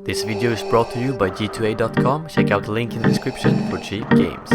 This video is brought to you by G2A.com. Check out the link in the description for cheap games.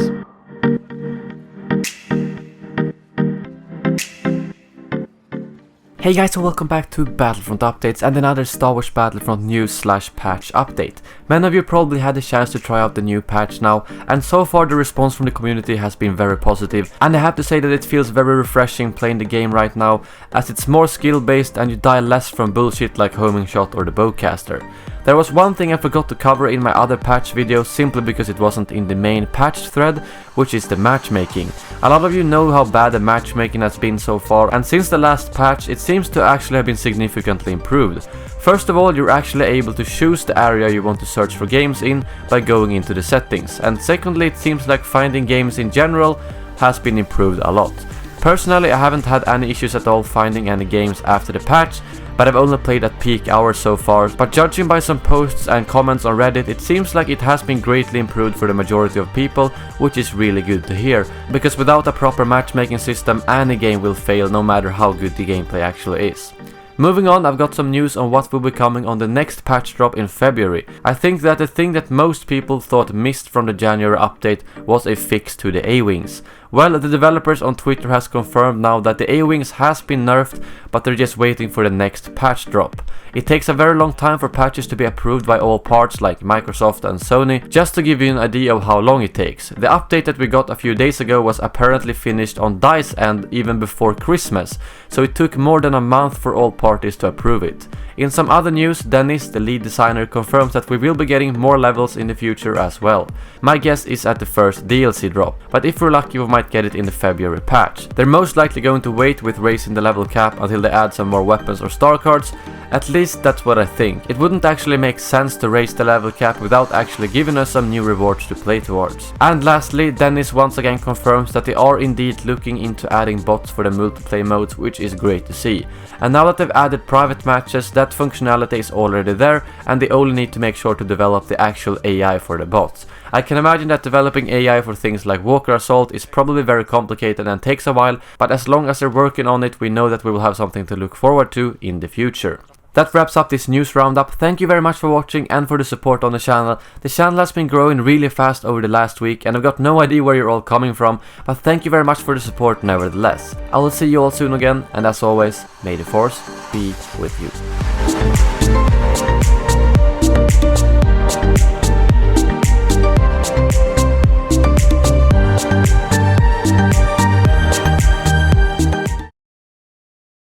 Hey guys, and welcome back to Battlefront updates and another Star Wars Battlefront news/patch update. Many of you probably had the chance to try out the new patch now, and so far the response from the community has been very positive, and I have to say that it feels very refreshing playing the game right now, as it's more skill based and you die less from bullshit like homing shot or the bowcaster. There was one thing I forgot to cover in my other patch video simply because it wasn't in the main patch thread, which is the matchmaking. A lot of you know how bad the matchmaking has been so far, and since the last patch it seems to actually have been significantly improved. First of all, you're actually able to choose the area you want to search for games in by going into the settings, and secondly it seems like finding games in general has been improved a lot. Personally, I haven't had any issues at all finding any games after the patch, but I've only played at peak hours so far, but judging by some posts and comments on Reddit, it seems like it has been greatly improved for the majority of people, which is really good to hear, because without a proper matchmaking system, any game will fail no matter how good the gameplay actually is. Moving on, I've got some news on what will be coming on the next patch drop in February. I think that the thing that most people thought missed from the January update was a fix to the A-Wings. Well, the developers on Twitter has confirmed now that the A-Wings has been nerfed, but they're just waiting for the next patch drop. It takes a very long time for patches to be approved by all parts like Microsoft and Sony. Just to give you an idea of how long it takes, the update that we got a few days ago was apparently finished on DICE end even before Christmas, so it took more than a month for all parties to approve it. In some other news, Dennis, the lead designer, confirms that we will be getting more levels in the future as well. My guess is at the first DLC drop, but if we're lucky we might get it in the February patch. They're most likely going to wait with raising the level cap until they add some more weapons or star cards. At least that's what I think. It wouldn't actually make sense to raise the level cap without actually giving us some new rewards to play towards. And lastly, Dennis once again confirms that they are indeed looking into adding bots for the multiplayer modes, which is great to see. And now that they've added private matches, that functionality is already there, and they only need to make sure to develop the actual AI for the bots. I can imagine that developing AI for things like Walker Assault is probably very complicated and takes a while, but as long as they're working on it, we know that we will have something to look forward to in the future. That wraps up this news roundup. Thank you very much for watching and for the support on the channel. The channel has been growing really fast over the last week, and I've got no idea where you're all coming from, but thank you very much for the support nevertheless. I will see you all soon again, and as always, may the Force be with you.